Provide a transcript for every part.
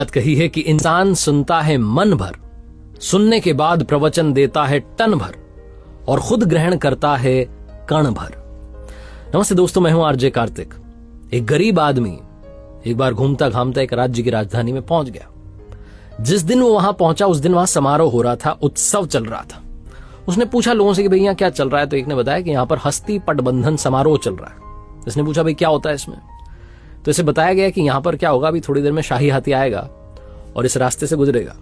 बात कही है कि इंसान सुनता है मन भर, सुनने के बाद प्रवचन देता है टन भर और खुद ग्रहण करता है कण भर। नमस्ते दोस्तों, मैं हूं आरजे कार्तिक। एक गरीब आदमी एक बार घूमता घामता एक राज्य की राजधानी में पहुंच गया। जिस दिन वो वहां पहुंचा उस दिन वहां समारोह हो रहा था, उत्सव चल रहा था। उसने पूछा लोगों से कि भाई यहां क्या चल रहा है, तो एक ने बताया कि यहां पर हस्ती पटबंधन समारोह चल रहा है। इसने पूछा भाई क्या होता है इसमें, तो इसे बताया गया कि यहां पर क्या होगा, अभी थोड़ी देर में शाही हाथी आएगा और इस रास्ते से गुजरेगा।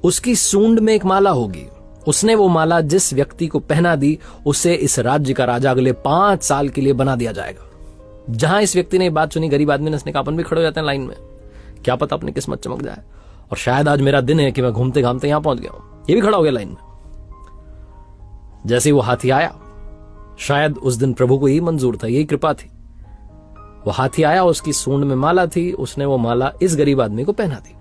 उसकी सूंड में एक माला होगी, उसने वो माला जिस व्यक्ति को पहना दी उसे इस राज्य का राजा अगले 5 साल के लिए बना दिया जाएगा। जहां इस व्यक्ति ने ये बात सुनी, गरीब आदमी ने, उसने कहा अपन भी खड़े हो जाते हैं लाइन में, क्या पता अपनी किस्मत चमक जाए और शायद आज मेरा दिन है कि मैं घूमते घामते यहां पहुंच गया हूं। ये भी खड़ा हो गया लाइन में। जैसे ही वो हाथी आया, शायद उस दिन प्रभु को यही मंजूर था, यही कृपा थी। वो हाथी आया, उसकी सूंड में माला थी, उसने वो माला इस गरीब आदमी को पहना दी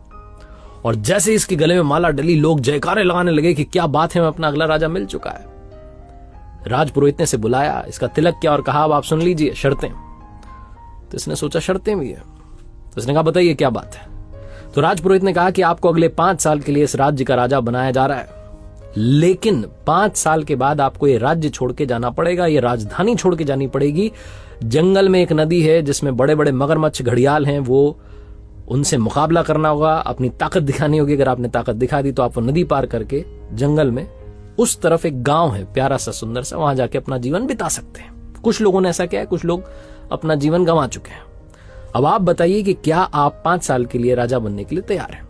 और जैसे इसके गले में माला डली, लोग जयकारे लगाने लगे कि क्या बात है, मैं अपना अगला राजा मिल चुका है। राजपुरोहित ने से बुलाया, इसका तिलक किया और कहा अब आप सुन लीजिए शर्तें। तो इसने सोचा शर्तें भी है, तो इसने कहा बताइए क्या बात है। तो राजपुरोहित ने कहा कि आपको अगले 5 साल के लिए इस राज्य का राजा बनाया जा रहा है, लेकिन 5 साल के बाद आपको ये राज्य छोड़ के जाना पड़ेगा, ये राजधानी छोड़ के जानी पड़ेगी। जंगल में एक नदी है जिसमें बड़े बड़े मगरमच्छ घड़ियाल हैं, वो उनसे मुकाबला करना होगा, अपनी ताकत दिखानी होगी। अगर आपने ताकत दिखा दी तो आप वो नदी पार करके जंगल में उस तरफ एक गांव है प्यारा सा सुंदर सा, वहां जाके अपना जीवन बिता सकते हैं। कुछ लोगों ने ऐसा किया है, कुछ लोग अपना जीवन गंवा चुके हैं। अब आप बताइए कि क्या आप 5 साल के लिए राजा बनने के लिए तैयार हैं?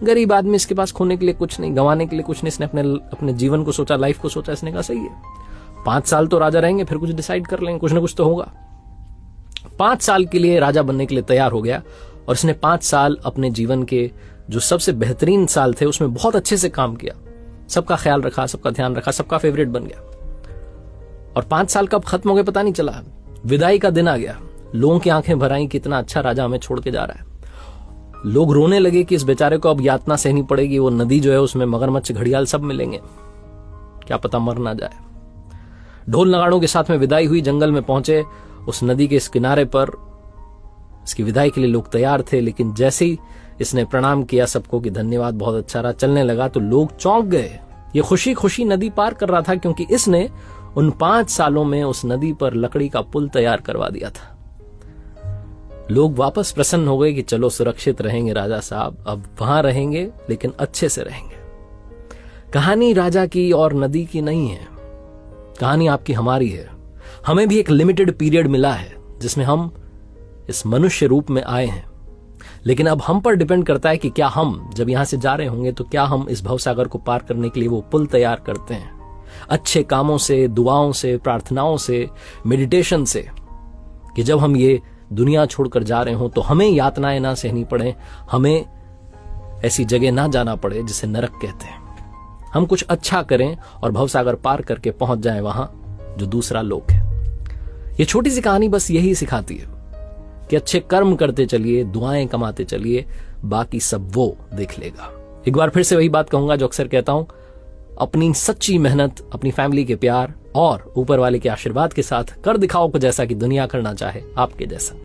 गरीब आदमी, इसके पास खोने के लिए कुछ नहीं, गंवाने के लिए कुछ नहीं। इसने अपने जीवन को सोचा, लाइफ को सोचा। इसने कहा सही है, 5 साल तो राजा रहेंगे, फिर कुछ डिसाइड कर लेंगे, कुछ ना कुछ तो होगा। 5 साल के लिए राजा बनने के लिए तैयार हो गया और इसने 5 साल अपने जीवन के जो सबसे बेहतरीन साल थे उसमें बहुत अच्छे से काम किया, सबका ख्याल रखा, सबका ध्यान रखा, सबका फेवरेट बन गया। और 5 साल कब खत्म हो गए पता नहीं चला। विदाई का दिन आ गया, लोगों की आंखें भर आई, कितना अच्छा राजा हमें छोड़ के जा रहा है। लोग रोने लगे कि इस बेचारे को अब यातना सहनी पड़ेगी। वो नदी जो है उसमें मगरमच्छ घड़ियाल सब मिलेंगे, क्या पता मर ना जाए। ढोल नगाड़ों के साथ में विदाई हुई, जंगल में पहुंचे। उस नदी के इस किनारे पर इसकी विदाई के लिए लोग तैयार थे, लेकिन जैसे ही इसने प्रणाम किया सबको कि धन्यवाद, बहुत अच्छा रहा, चलने लगा, तो लोग चौंक गए। ये खुशी खुशी नदी पार कर रहा था क्योंकि इसने उन 5 सालों में उस नदी पर लकड़ी का पुल तैयार करवा दिया था। लोग वापस प्रसन्न हो गए कि चलो सुरक्षित रहेंगे राजा साहब, अब वहां रहेंगे लेकिन अच्छे से रहेंगे। कहानी राजा की और नदी की नहीं है, कहानी आपकी हमारी है। हमें भी एक लिमिटेड पीरियड मिला है जिसमें हम इस मनुष्य रूप में आए हैं, लेकिन अब हम पर डिपेंड करता है कि क्या हम जब यहां से जा रहे होंगे तो क्या हम इस भवसागर को पार करने के लिए वो पुल तैयार करते हैं, अच्छे कामों से, दुआओं से, प्रार्थनाओं से, मेडिटेशन से, कि जब हम ये दुनिया छोड़कर जा रहे हों तो हमें यातनाएं ना सहनी पड़े, हमें ऐसी जगह ना जाना पड़े जिसे नरक कहते हैं। हम कुछ अच्छा करें और भवसागर पार करके पहुंच जाएं वहां जो दूसरा लोक है। ये छोटी सी कहानी बस यही सिखाती है कि अच्छे कर्म करते चलिए, दुआएं कमाते चलिए, बाकी सब वो देख लेगा। एक बार फिर से वही बात कहूंगा जो अक्सर कहता हूं, अपनी सच्ची मेहनत, अपनी फैमिली के प्यार और ऊपर वाले के आशीर्वाद के साथ कर दिखाओ कुछ ऐसा कि दुनिया करना चाहे आपके जैसा।